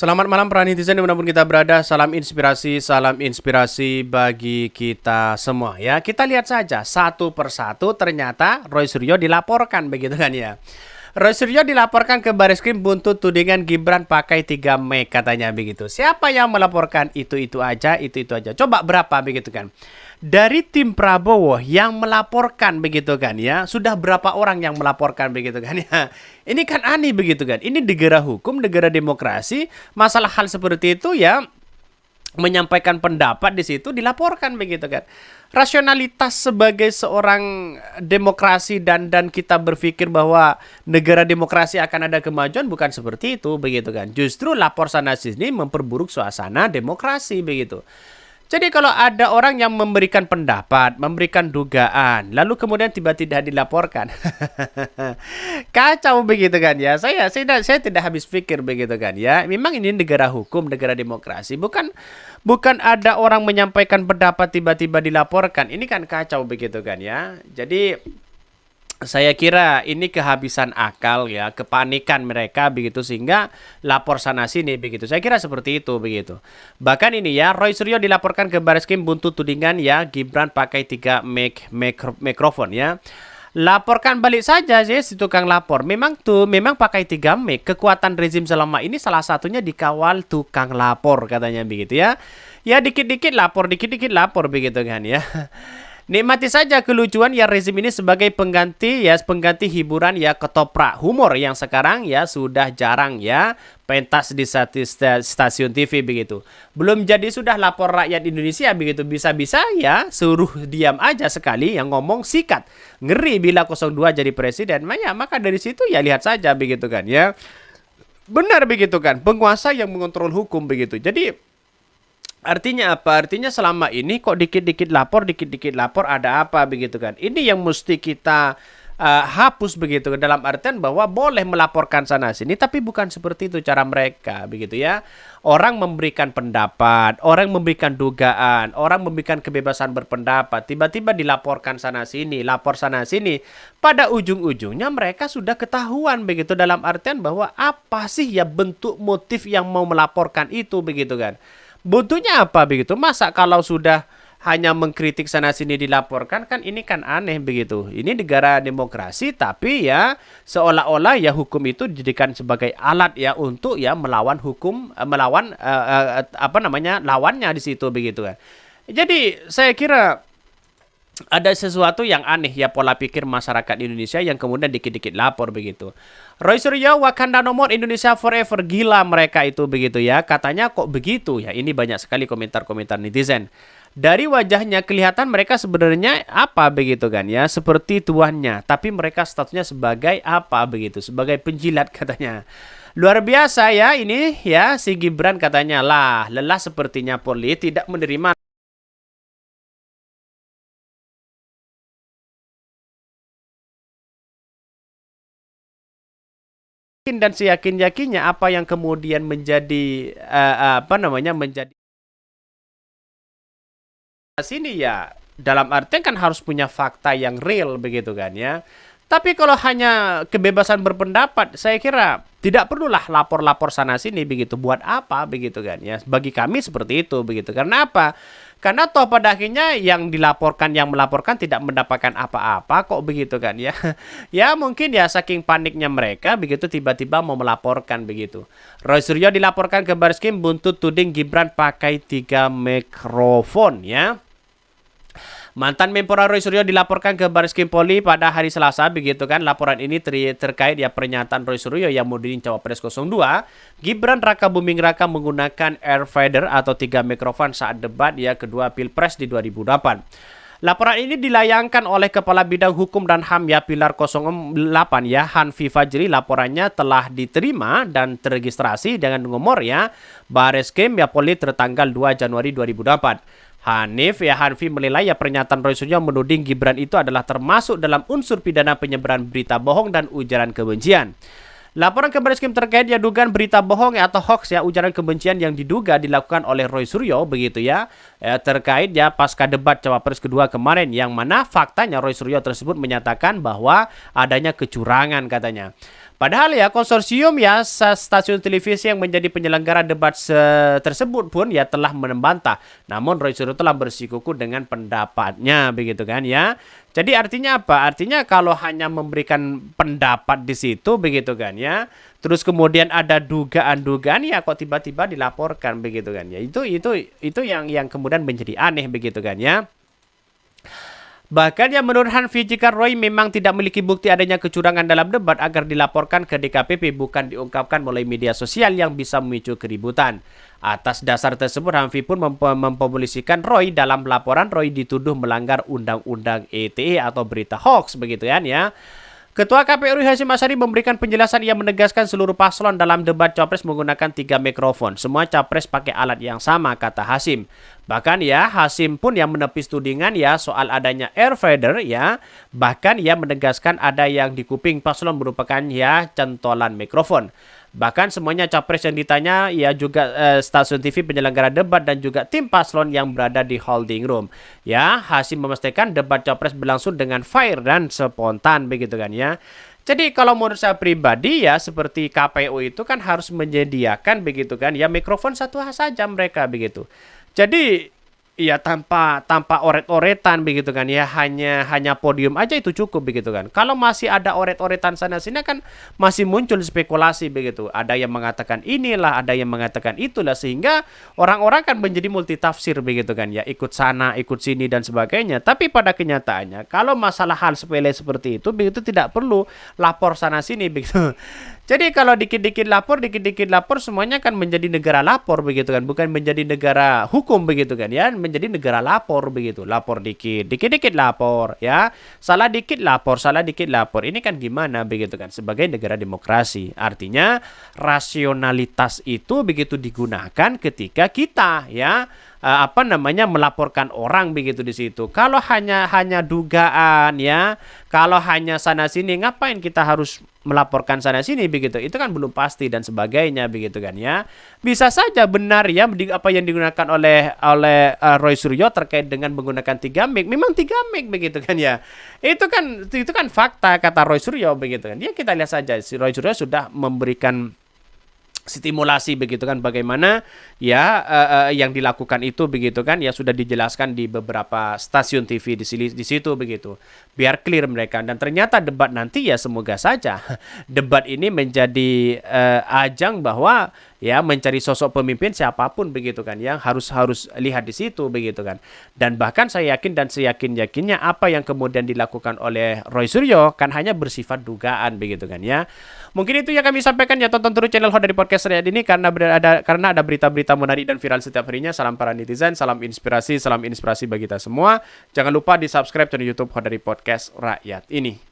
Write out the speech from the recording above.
Selamat malam para netizen dimanapun kita berada. Salam inspirasi bagi kita semua ya. Kita lihat saja satu persatu ternyata Roy Suryo dilaporkan begitu kan ya. Roy Suryo dilaporkan ke Bareskrim buntut tudingan Gibran pakai 3 mic katanya begitu. Siapa yang melaporkan? Itu aja. Coba berapa begitu kan? Dari tim Prabowo yang melaporkan begitu kan ya. Sudah berapa orang yang melaporkan begitu kan ya. Ini kan aneh begitu kan. Ini negara hukum, negara demokrasi. Masalah hal seperti itu ya menyampaikan pendapat di situ dilaporkan begitu kan. Rasionalitas sebagai seorang demokrasi dan kita berpikir bahwa negara demokrasi akan ada kemajuan bukan seperti itu begitu kan. Justru lapor sana sini memperburuk suasana demokrasi begitu. Jadi kalau ada orang yang memberikan pendapat, memberikan dugaan, lalu kemudian tiba-tiba dilaporkan. Kacau begitu kan ya. Saya tidak habis pikir begitu kan ya. Memang ini negara hukum, negara demokrasi. Bukan ada orang menyampaikan pendapat tiba-tiba dilaporkan. Ini kan kacau begitu kan ya. Jadi saya kira ini kehabisan akal ya, kepanikan mereka begitu sehingga lapor sana sini begitu. Saya kira seperti itu begitu. Bahkan ini ya, Roy Suryo dilaporkan ke Bareskrim buntut tudingan ya Gibran pakai 3 mikrofon ya. Laporkan balik saja sih si tukang lapor. Memang pakai 3 mic. Kekuatan rezim selama ini salah satunya dikawal tukang lapor katanya begitu ya. Ya dikit-dikit lapor begitu kan ya. Nikmati saja kelucuan ya rezim ini sebagai pengganti hiburan ya ketoprak humor yang sekarang ya sudah jarang ya pentas di stasiun TV begitu. Belum jadi sudah lapor rakyat Indonesia begitu, bisa-bisa ya suruh diam aja sekali yang ngomong sikat. Ngeri bila 02 jadi presiden. Maka dari situ ya lihat saja begitu kan ya. Benar begitu kan, penguasa yang mengontrol hukum begitu. Jadi artinya apa? Artinya selama ini kok dikit-dikit lapor ada apa begitu kan? Ini yang mesti kita hapus begitu dalam artian bahwa boleh melaporkan sana sini tapi bukan seperti itu cara mereka begitu ya. Orang memberikan pendapat, orang memberikan dugaan, orang memberikan kebebasan berpendapat, tiba-tiba dilaporkan sana sini, lapor sana sini. Pada ujung-ujungnya mereka sudah ketahuan begitu dalam artian bahwa apa sih ya bentuk motif yang mau melaporkan itu begitu kan? Butuhnya apa begitu? Masa kalau sudah hanya mengkritik sana sini dilaporkan kan ini kan aneh begitu. Ini negara demokrasi tapi ya seolah-olah ya hukum itu dijadikan sebagai alat ya untuk ya melawan hukum, melawan lawannya di situ begitu kan. Jadi saya kira ada sesuatu yang aneh ya pola pikir masyarakat Indonesia yang kemudian dikit-dikit lapor begitu. Roy Suryo Wakanda nomor Indonesia forever, gila mereka itu begitu ya. Katanya kok begitu ya. Ini banyak sekali komentar-komentar netizen. Dari wajahnya kelihatan mereka sebenarnya apa begitu kan ya, seperti tuannya, tapi mereka statusnya sebagai apa begitu, sebagai penjilat katanya. Luar biasa ya ini ya si Gibran katanya lelah sepertinya Polri tidak menerima dan seyakin-yakinnya apa yang kemudian menjadi menjadi sini ya dalam artian kan harus punya fakta yang real begitu kan ya. Tapi kalau hanya kebebasan berpendapat, saya kira tidak perlulah lapor-lapor sana sini begitu. Buat apa begitu kan ya? Bagi kami seperti itu begitu. Karena apa? Karena toh pada akhirnya yang melaporkan tidak mendapatkan apa-apa kok begitu kan ya. Ya mungkin ya saking paniknya mereka begitu tiba-tiba mau melaporkan begitu. Roy Suryo dilaporkan ke Bareskrim buntut tuding Gibran pakai 3 mikrofon ya. Mantan Menpora Roy Suryo dilaporkan ke Bareskrim Polri pada hari Selasa begitu kan. Laporan ini terkait ya pernyataan Roy Suryo yang menuding Cawapres 02 Gibran Raka Buming Raka menggunakan airfader atau 3 mikrofon saat debat ya kedua Pilpres di 2008. Laporan ini dilayangkan oleh Kepala Bidang Hukum dan HAM ya Pilar 08 ya Hanfi Fajri. Laporannya telah diterima dan terregistrasi dengan nomor ya Bareskrim ya Polri tertanggal 2 Januari 2008. Hanfi menilai ya pernyataan Roy Suryo menuding Gibran itu adalah termasuk dalam unsur pidana penyebaran berita bohong dan ujaran kebencian. Laporan ke Bareskrim terkait ya dugaan berita bohong atau hoax ya ujaran kebencian yang diduga dilakukan oleh Roy Suryo begitu ya, terkait ya pasca debat Cawapres kedua kemarin yang mana faktanya Roy Suryo tersebut menyatakan bahwa adanya kecurangan katanya. Padahal ya konsorsium ya stasiun televisi yang menjadi penyelenggara debat tersebut pun ya telah membantah. Namun Roy Suryo telah bersikukuh dengan pendapatnya begitu kan ya. Jadi artinya apa? Artinya kalau hanya memberikan pendapat di situ begitu kan ya. Terus kemudian ada dugaan-dugaan ya kok tiba-tiba dilaporkan begitu kan ya. Itu yang kemudian menjadi aneh begitu kan ya. Bahkan yang menurut Hanfi, jika Roy memang tidak memiliki bukti adanya kecurangan dalam debat agar dilaporkan ke DKPP bukan diungkapkan melalui media sosial yang bisa memicu keributan. Atas dasar tersebut, Hanfi pun mempublikasikan Roy dalam laporan Roy dituduh melanggar Undang-Undang ITE atau berita hoax begitu kan ya. Ketua KPU Hasyim Asyari memberikan penjelasan yang menegaskan seluruh paslon dalam debat capres menggunakan 3 mikrofon. Semua capres pakai alat yang sama, kata Hasyim. Bahkan ya Hasyim pun yang menepis tudingan ya soal adanya air fader ya. Bahkan ia menegaskan ada yang di kuping paslon merupakan ya centolan mikrofon. Bahkan semuanya capres yang ditanya ya juga stasiun TV penyelenggara debat dan juga tim paslon yang berada di holding room. Ya, Hasyim memastikan debat capres berlangsung dengan fair dan spontan begitu kan ya. Jadi kalau menurut saya pribadi ya seperti KPU itu kan harus menyediakan begitu kan ya mikrofon satu saja mereka begitu. Jadi ya tanpa oret-oretan begitu kan ya hanya podium aja itu cukup begitu kan. Kalau masih ada oret-oretan sana sini kan masih muncul spekulasi begitu. Ada yang mengatakan inilah, ada yang mengatakan itulah sehingga orang-orang kan menjadi multitafsir begitu kan ya, ikut sana, ikut sini dan sebagainya. Tapi pada kenyataannya kalau masalah hal sepele seperti itu begitu tidak perlu lapor sana sini begitu. Jadi kalau dikit-dikit lapor semuanya kan menjadi negara lapor begitu kan, bukan menjadi negara hukum begitu kan ya, menjadi negara lapor begitu. Lapor dikit-dikit lapor ya. Salah dikit lapor. Ini kan gimana begitu kan sebagai negara demokrasi. Artinya rasionalitas itu begitu digunakan ketika kita ya melaporkan orang begitu di situ. Kalau hanya dugaan ya, kalau hanya sana sini ngapain kita harus melaporkan sana sini begitu. Itu kan belum pasti dan sebagainya begitu kan ya. Bisa saja benar ya apa yang digunakan oleh Roy Suryo terkait dengan menggunakan 3 mic. Memang 3 mic begitu kan ya. Itu kan fakta kata Roy Suryo begitu kan. Ya kita lihat saja si Roy Suryo sudah memberikan stimulasi begitu kan bagaimana ya yang dilakukan itu begitu kan ya sudah dijelaskan di beberapa stasiun TV di situ begitu biar clear mereka dan ternyata debat nanti ya semoga saja debat ini menjadi ajang bahwa ya mencari sosok pemimpin siapapun begitu kan yang harus lihat di situ begitu kan dan bahkan saya yakin dan seyakin-yakinnya apa yang kemudian dilakukan oleh Roy Suryo kan hanya bersifat dugaan begitu kan ya. Mungkin itu yang kami sampaikan ya, tonton terus channel Hot dari Podcast Rakyat ini karena ada berita-berita menarik dan viral setiap harinya. Salam para netizen, salam inspirasi bagi kita semua. Jangan lupa di-subscribe channel YouTube Hot dari Podcast Rakyat ini.